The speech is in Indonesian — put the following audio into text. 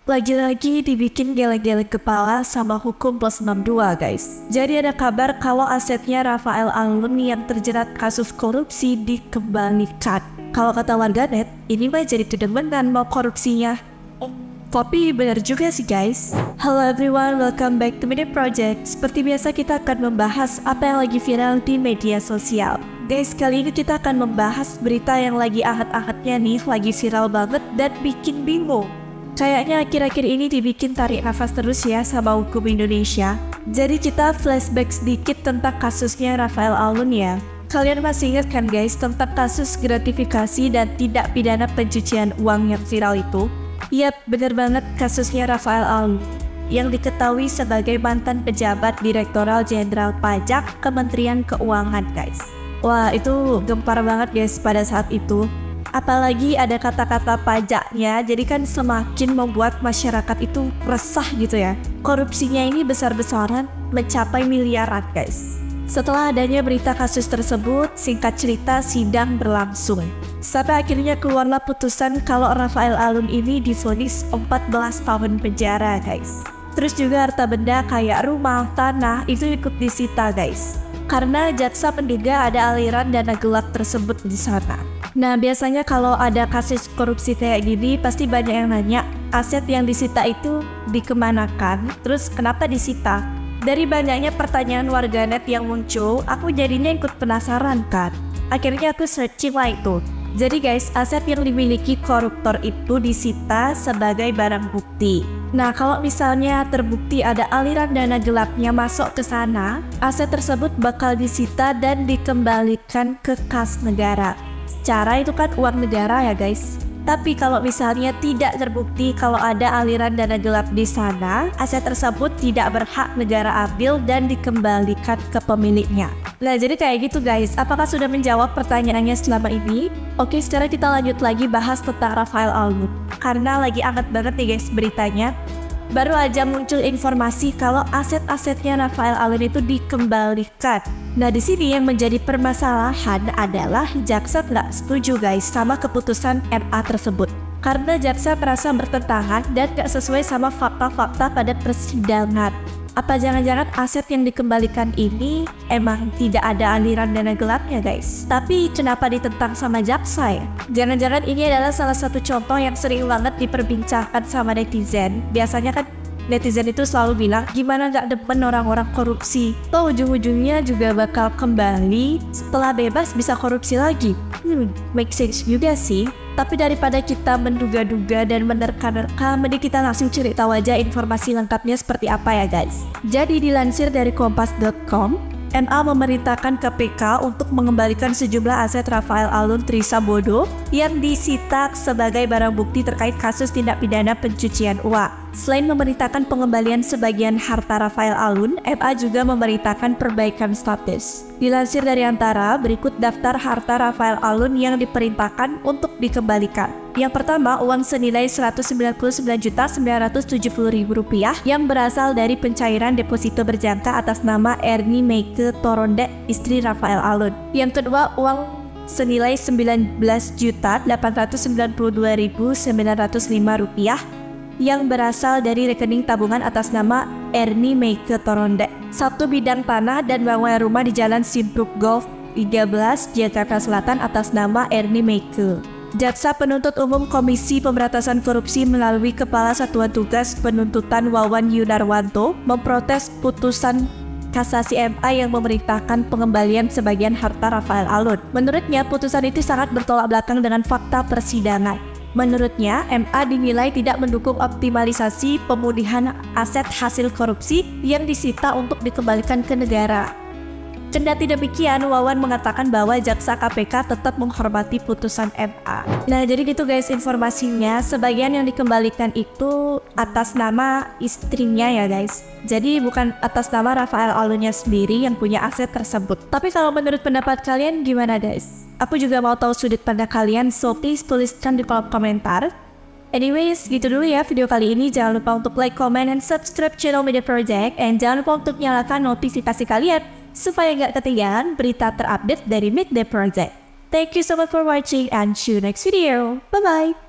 Lagi-lagi dibikin geleng-geleng kepala sama hukum plus 62 guys. Jadi ada kabar kalau asetnya Rafael Alun yang terjerat kasus korupsi dikembalikan. Kalau kata warganet, ini mah jadi kedemenan mau korupsinya. Tapi benar juga sih guys. Hello everyone, welcome back to Media Project. Seperti biasa kita akan membahas apa yang lagi viral di media sosial. Guys, kali ini kita akan membahas berita yang lagi ahat-ahatnya nih, lagi viral banget dan bikin bingung. Kayaknya akhir-akhir ini dibikin tarik nafas terus ya sama hukum Indonesia. Jadi kita flashback sedikit tentang kasusnya Rafael Alun ya. Kalian masih ingat kan guys tentang kasus gratifikasi dan tidak pidana pencucian uang yang viral itu? Yap, bener banget kasusnya Rafael Alun yang diketahui sebagai mantan pejabat Direktorat Jenderal Pajak Kementerian Keuangan guys. Wah, itu gempar banget guys pada saat itu. Apalagi ada kata-kata pajaknya, jadi kan semakin membuat masyarakat itu resah gitu ya. Korupsinya ini besar-besaran, mencapai miliaran guys. Setelah adanya berita kasus tersebut, singkat cerita sidang berlangsung. Sampai akhirnya keluarlah putusan kalau Rafael Alun ini divonis 14 tahun penjara guys. Terus juga harta benda kayak rumah, tanah itu ikut disita guys. Karena jaksa menduga ada aliran dana gelap tersebut di sana. Nah, biasanya kalau ada kasus korupsi kayak gini, pasti banyak yang nanya, aset yang disita itu dikemanakan, terus kenapa disita? Dari banyaknya pertanyaan warganet yang muncul, aku jadinya ikut penasaran kan. Akhirnya aku searching lah itu. Jadi guys, aset yang dimiliki koruptor itu disita sebagai barang bukti. Nah, kalau misalnya terbukti ada aliran dana gelapnya masuk ke sana, aset tersebut bakal disita dan dikembalikan ke kas negara. Secara itu kan uang negara ya guys. Tapi kalau misalnya tidak terbukti kalau ada aliran dana gelap di sana, aset tersebut tidak berhak negara ambil dan dikembalikan ke pemiliknya. Nah, jadi kayak gitu guys. Apakah sudah menjawab pertanyaannya selama ini? Oke, sekarang kita lanjut lagi bahas tentang Rafael Alun. Karena lagi hangat banget nih guys beritanya. Baru aja muncul informasi kalau aset-asetnya Rafael Alun itu dikembalikan. Nah, di sini yang menjadi permasalahan adalah jaksa tidak setuju guys sama keputusan MA tersebut. Karena jaksa merasa bertentangan dan gak sesuai sama fakta-fakta pada persidangan. Apa jangan-jangan aset yang dikembalikan ini emang tidak ada aliran dana gelapnya guys? Tapi kenapa ditentang sama jaksa ya? Jangan-jangan ini adalah salah satu contoh yang sering banget diperbincangkan sama netizen. Biasanya kan netizen itu selalu bilang, gimana gak demen orang-orang korupsi? Toh ujung-ujungnya juga bakal kembali setelah bebas bisa korupsi lagi. Make sense juga sih. Tapi daripada kita menduga-duga dan menerka-nerka, mending kita langsung cari tahu aja informasi lengkapnya seperti apa ya guys. Jadi dilansir dari kompas.com, MA memerintahkan KPK untuk mengembalikan sejumlah aset Rafael Alun Trisambodo yang disita sebagai barang bukti terkait kasus tindak pidana pencucian uang. Selain memerintahkan pengembalian sebagian harta Rafael Alun, MA juga memerintahkan perbaikan status. Dilansir dari Antara, berikut daftar harta Rafael Alun yang diperintahkan untuk dikembalikan. Yang pertama, uang senilai Rp199.970.000 yang berasal dari pencairan deposito berjangka atas nama Ernie Meike Toronde, istri Rafael Alun. Yang kedua, uang senilai Rp19.892.905 yang berasal dari rekening tabungan atas nama Ernie Meike Toronde. Satu bidang tanah dan bangunan rumah di Jalan Simpruk Golf 13, Jakarta Selatan atas nama Ernie Meike. Jaksa Penuntut Umum Komisi Pemberantasan Korupsi melalui Kepala Satuan Tugas Penuntutan Wawan Yunarwanto memprotes putusan kasasi MA yang memerintahkan pengembalian sebagian harta Rafael Alun. Menurutnya, putusan itu sangat bertolak belakang dengan fakta persidangan. Menurutnya, MA dinilai tidak mendukung optimalisasi pemulihan aset hasil korupsi yang disita untuk dikembalikan ke negara. Kendati demikian, Wawan mengatakan bahwa jaksa KPK tetap menghormati putusan MA. Nah, jadi gitu guys informasinya. Sebagian yang dikembalikan itu atas nama istrinya ya guys. Jadi bukan atas nama Rafael Alunnya sendiri yang punya aset tersebut. Tapi kalau menurut pendapat kalian gimana guys? Aku juga mau tahu sudut pandang kalian, so please tuliskan di kolom komentar. Anyways, gitu dulu ya video kali ini. Jangan lupa untuk like, comment, and subscribe channel Media Project. And jangan lupa untuk nyalakan notifikasi kalian supaya nggak ketinggalan berita terupdate dari Media Project. Thank you so much for watching and see you next video. Bye-bye!